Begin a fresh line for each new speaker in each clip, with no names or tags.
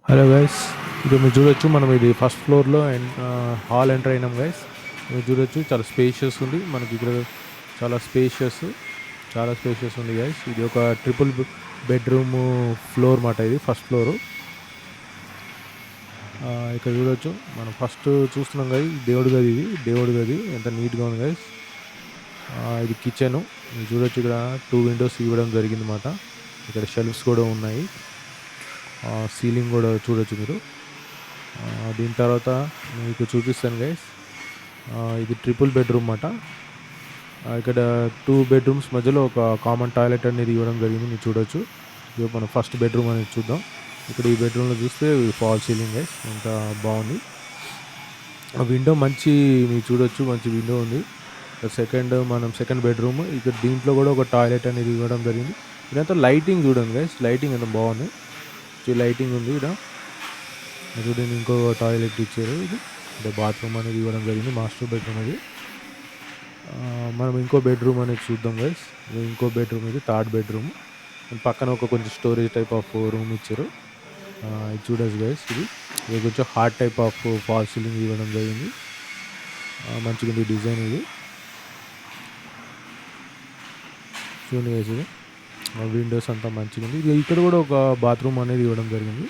Hello guys, ఇది మీరు చూడొచ్చు. మనం ఇది ఫస్ట్ ఫ్లోర్లో హాల్ ఎంటర్ అయినాం గైస్. మీరు చూడొచ్చు, చాలా స్పేషియస్ ఉంది మనకి ఇక్కడ. చాలా స్పేషియస్ చాలా స్పేషియస్ ఉంది గైస్. ఇది ఒక ట్రిపుల్ బెడ్రూమ్ ఫ్లోర్ మాట. ఇది ఫస్ట్ ఫ్లోరు. ఇక్కడ చూడొచ్చు, మనం ఫస్ట్ చూస్తున్నాం గైస్. దేవుడి గది, ఇది దేవుడి గది ఎంత నీట్గా ఉంది గైస్. ఇది కిచెను. మీరు చూడొచ్చు, ఇక్కడ 2 విండోస్ ఇవ్వడం జరిగింది మాట. ఇక్కడ షెల్ఫ్స్ కూడా ఉన్నాయి. సీలింగ్ కూడా చూడొచ్చు మీరు. దీని తర్వాత మీకు చూపిస్తాను గైస్. ఇది ట్రిపుల్ బెడ్రూమ్ మాట. ఇక్కడ 2 బెడ్రూమ్స్ మధ్యలో ఒక కామన్ టాయిలెట్ అనేది ఇవ్వడం జరిగింది. మీరు చూడొచ్చు. ఇది మనం ఫస్ట్ బెడ్రూమ్ అనేది చూద్దాం. ఇక్కడ ఈ బెడ్రూమ్లో చూస్తే ఫాల్ సీలింగ్ గైస్, ఎంత బాగుంది. విండో మంచి, మీరు చూడొచ్చు, మంచి విండో ఉంది. Second bedroom. ఇక్కడ దీంట్లో కూడా ఒక టాయిలెట్ అనేది ఇవ్వడం జరిగింది. ఇదంతా లైటింగ్ చూడండి గైస్, లైటింగ్ ఎంత బాగుంది. లైటింగ్ ఉంది ఇక్కడ చూడండి. ఇంకో టాయిలెట్ ఇచ్చారు. ఇది అంటే బాత్రూమ్ అనేది ఇవ్వడం జరిగింది, మాస్టర్ బెడ్రూమ్ అది. మనం ఇంకో బెడ్రూమ్ అనేది చూద్దాం గైస్. ఇంకో బెడ్రూమ్, ఇది థర్డ్ బెడ్రూమ్. పక్కన ఒక కొంచెం స్టోరేజ్ టైప్ ఆఫ్ రూమ్ ఇచ్చారు. ఇది చూడొచ్చు గైస్. ఇది కొంచెం hard type of fall ceiling ఇవ్వడం జరిగింది. మంచిగా ఉంది డిజైన్ ఇది. చూడండి గైస్, ఇది విండోస్ అంతా మంచిగా ఉంది. ఇక్కడ కూడా ఒక బాత్రూమ్ అనేది ఇవ్వడం జరిగింది.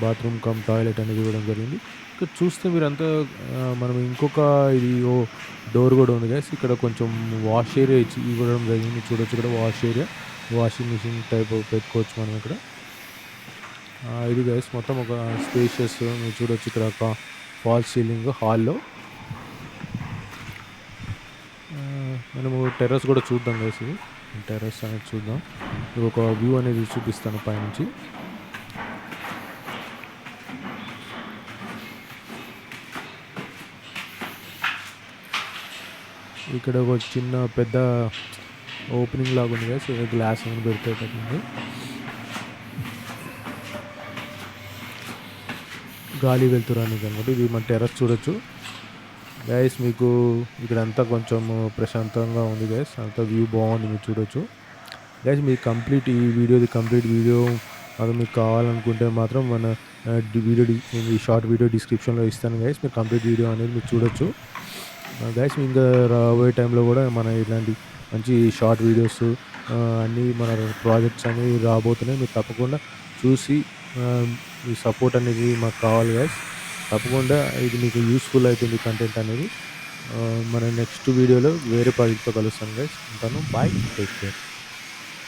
బాత్రూమ్ కమ్ టాయిలెట్ అనేది ఇవ్వడం జరిగింది. ఇక్కడ చూస్తే మీరంతా మనం ఇంకొక ఇది డోర్ కూడా ఉంది గైస్. ఇక్కడ కొంచెం వాష్ ఏరియా ఇవ్వడం జరిగింది. చూడొచ్చు, ఇక్కడ wash area, washing machine type పెట్టుకోవచ్చు మనం ఇక్కడ. ఇది గైస్ మొత్తం ఒక స్పేషియస్. మీరు చూడొచ్చు, ఇక్కడ ఒక ఫాల్ సీలింగ్ హాల్లో. మనము టెర్రస్ కూడా చూద్దాం గైస్. ఇది టెర్రస్ అనేది చూద్దాం. ఇది ఒక వ్యూ అనేది చూపిస్తాను పైనుంచి. ఇక్కడ ఒక చిన్న పెద్ద ఓపెనింగ్ లాగా ఉంది గైస్. గ్లాస్ అనేది పెడితేటట్టుంది. గాలి వెళ్తురానికి అనమాట. ఇది మన టెర్రస్ చూడొచ్చు గైస్. మీకు ఇక్కడ అంతా కొంచెం ప్రశాంతంగా ఉంది గైస్. అంతా వ్యూ బాగుంది, మీరు చూడొచ్చు గైస్. మీకు కంప్లీట్ వీడియో అది మీకు కావాలనుకుంటే మాత్రం మన ఈ షార్ట్ వీడియో డిస్క్రిప్షన్లో ఇస్తాను గైస్. మీరు కంప్లీట్ వీడియో అనేది మీరు చూడొచ్చు గైస్. ఇంకా రాబోయే టైంలో కూడా మన ఇలాంటి మంచి షార్ట్ వీడియోస్ అన్నీ మన ప్రాజెక్ట్స్ అనేవి రాబోతున్నాయి. మీరు తప్పకుండా చూసి మీ సపోర్ట్ అనేది మాకు కావాలి గైస్. తప్పకుండా ఇది మీకు యూస్ఫుల్ అవుతుంది కంటెంట్ అనేది. మన నెక్స్ట్ వీడియోలో వేరే ప్రాజెక్ట్తో కలుస్తాను గైస్. ఉంటాను, బాయ్, టేక్ కేర్.